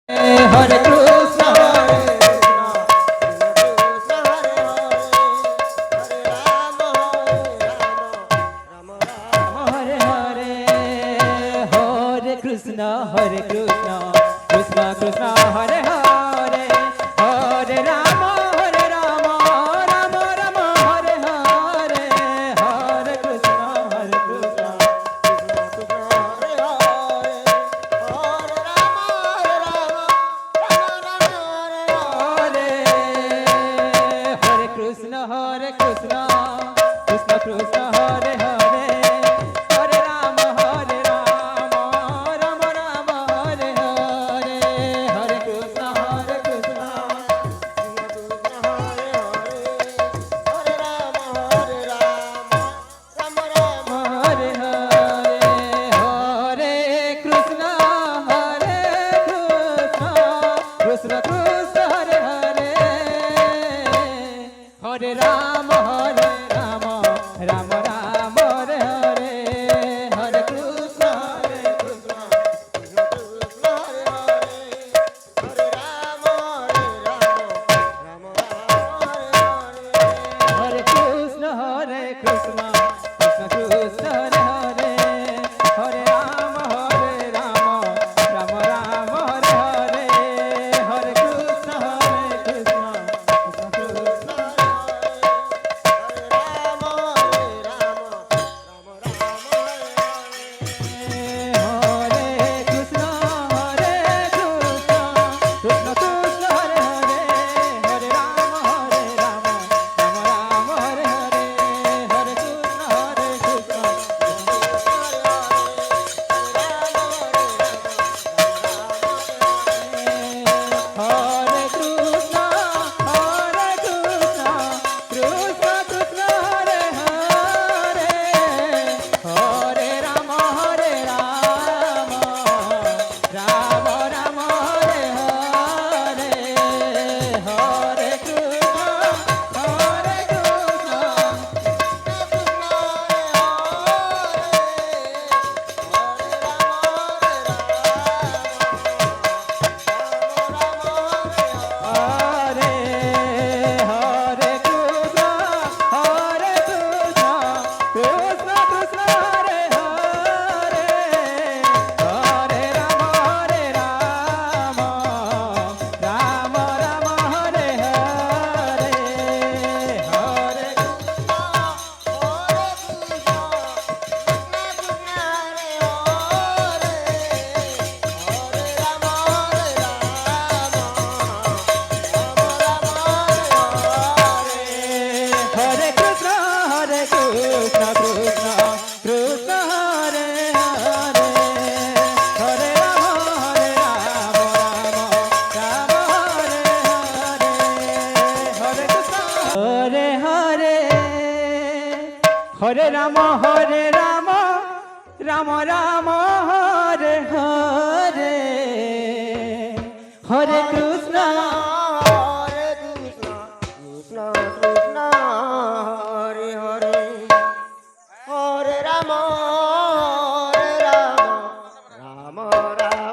Hare Krishna, Hare Hare, Hare Krishna, Hare Krishna, Krishna Krishna, Hare Hare, Hare Rama, Hare Rama, Rama Rama, Hare Hare, Hare Krishna, Hare Krishna, Hare Krishna, Hare Krishna, Krishna Krishna, Hare Hare, Hare Rama, Hare Rama, Rama Rama, Hare Hare, Hare Krishna, Hare Krishna, Hare Hare, Hare Krishna, Hare Krishna, Krishna Krishna, Hare Hare, Hare Rama, Hare Rama, Rama Rama, Hare Hare, Hare Krishna, Hare Krishna, Hare Krishna, Hare Krishna, Krishna Krishna, Hare Hare, Hare Rama, Hare Rama, Rama Rama, Hare Hare, Hare Krishna, Hare Krishna, Krishna Krishna, Hare Krishna, Hare Krishna, Krishna Krishna, Hare Hare, Hare Rama, Hare Rama, Rama Rama, Hare Hare, Hare Krishna, Hare Krishna, Hare Krishna, Hare Krishna, Krishna Krishna, Hare Hare, Hare Rama, Hare Rama, Rama Rama, Hare Hare, Hare Krishna, Hare Krishna, Hare Hare Krishna, Hare Krishna, Krishna Krishna, Hare Hare, Hare Rama, Hare Rama, Rama Rama, Hare Hare, Hare Hare Krishna, Hare Krishna, Krishna Krishna, Hare Hare, Hare Rama, Hare Rama, Rama Rama, Hare Hare, Hare Krishna, Hare Hare, Hare Rama, Hare Rama, Rama Rama,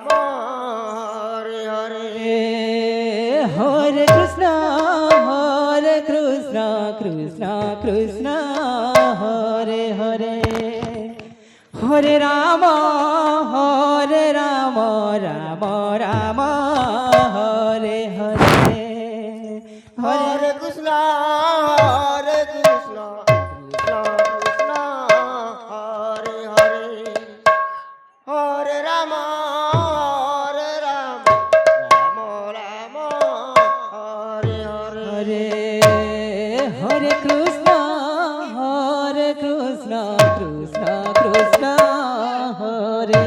Hare Hare, Hare Krishna, Hare Krishna, Hare Krishna, Krishna Krishna, Hare Hare, Hare Rama, Hare Rama, Rama Rama, Hare Hare, Hare Krishna, Hare Krishna, Krishna Krishna, Hare Hare, Hare Rama, Hare Rama, Rama Rama, Hare Hare. Hare Krishna, Hare Krishna, Krishna Krishna, Hare